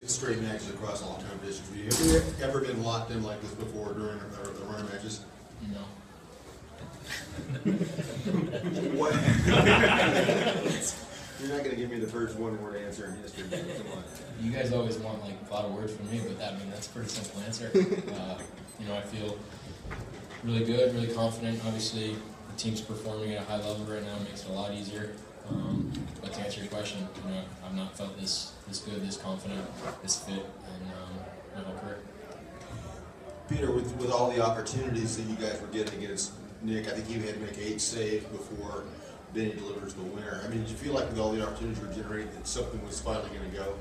Straight matches across all time districts. Have you ever been locked in like this before during the runner matches? No. What? You're not going to give me the first one-word answer in history. Come on. You guys always want like a lot of words from me, but that's a pretty simple answer. I feel really good, really confident. Obviously, the team's performing at a high level right now. It makes it a lot easier. But to answer your question, I've not felt this good, this confident, this fit in my whole career. Peter, with all the opportunities that you guys were getting against Nick, I think you had to make 8 saves before Benny delivers the winner. I mean, did you feel like with all the opportunities were generated that something was finally going to go?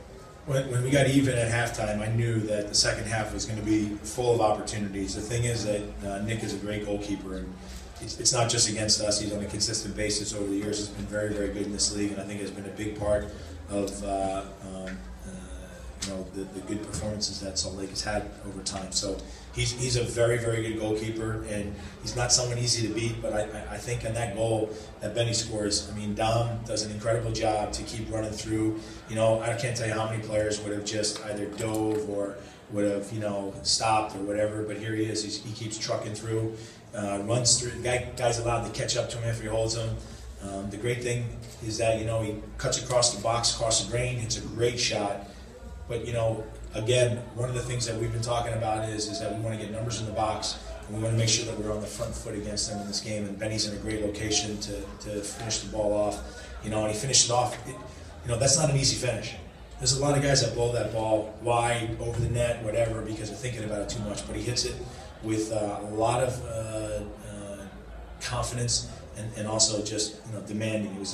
When we got even at halftime, I knew that the second half was going to be full of opportunities. The thing is that Nick is a great goalkeeper, and it's not just against us. He's on a consistent basis over the years. He's been very, very good in this league, and I think has been a big part of the good performances that Salt Lake has had over time. So he's a very, very good goalkeeper, and he's not someone easy to beat. But I think in that goal that Benny scores, I mean, Dom does an incredible job to keep running through. I can't tell you how many players would have just either dove or would have stopped or whatever. But here he is. He keeps trucking through. Runs through. Guy's allowed to catch up to him after he holds him. The great thing is that he cuts across the box, across the grain. It's a great shot. But again, one of the things that we've been talking about is that we want to get numbers in the box, and we want to make sure that we're on the front foot against them in this game. And Benny's in a great location to finish the ball off. And he finished it off. That's not an easy finish. There's a lot of guys that blow that ball wide, over the net, whatever, because they're thinking about it too much. But he hits it with a lot of confidence and also just demanding. He was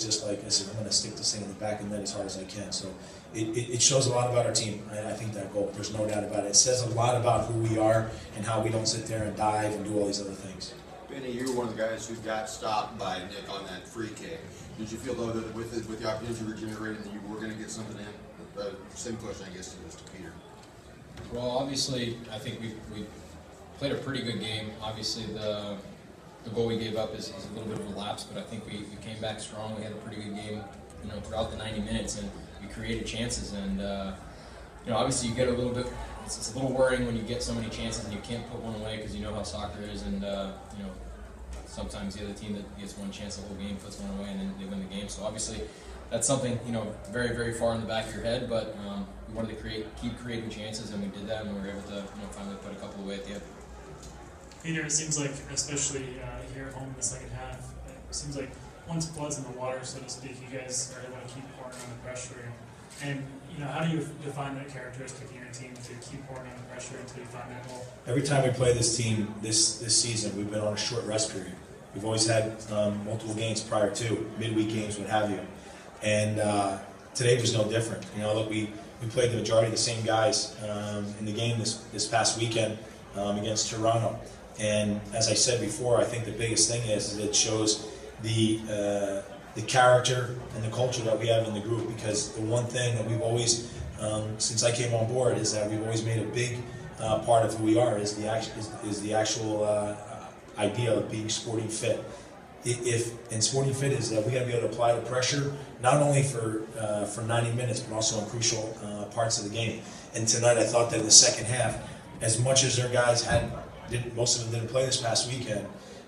just like, listen, I'm going to stick this thing in the back of the net as hard as I can. So it shows a lot about our team. I think that goal, there's no doubt about it. It says a lot about who we are and how we don't sit there and dive and do all these other things. Benny, you were one of the guys who got stopped by Nick on that free kick. Did you feel, though, that with the opportunities you were generating, that you were going to get something in? Same question, I guess, to Peter. Well, obviously, I think we played a pretty good game. Obviously, the goal we gave up is a little bit of a lapse, but I think we came back strong. We had a pretty good game, throughout the 90 minutes, and we created chances. And obviously, you get a little bit. It's a little worrying when you get so many chances and you can't put one away because you know how soccer is, and sometimes the other team that gets one chance the whole game puts one away and then they win the game. So obviously, that's something very, very far in the back of your head. But we wanted to keep creating chances, and we did that, and we were able to finally put a couple away at the end. Peter, it seems like, especially here at home in the second half, it seems like once blood's in the water, so to speak, you guys are able to keep pouring on the pressure. And how do you define that characteristic in your team to keep pouring on the pressure until you find that goal? Every time we play this team this season, we've been on a short rest period. We've always had multiple games prior to, midweek games, what have you. And today was no different. Look, we played the majority of the same guys in the game this past weekend against Toronto. And as I said before, I think the biggest thing is it shows the character and the culture that we have in the group, because the one thing that we've always, since I came on board, is that we've always made a big part of who we are is the actual idea of being sporting fit. And sporting fit is that we got to be able to apply the pressure not only for 90 minutes but also in crucial parts of the game. And tonight I thought that in the second half, as much as their guys most of them didn't play this past weekend.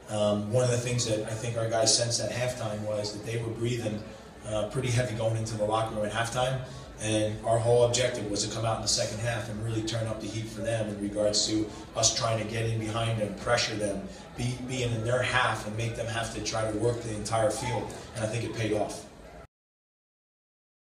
One of the things that I think our guys sensed at halftime was that they were breathing pretty heavy going into the locker room at halftime, and our whole objective was to come out in the second half and really turn up the heat for them in regards to us trying to get in behind them, pressure them, being in their half and make them have to try to work the entire field, and I think it paid off.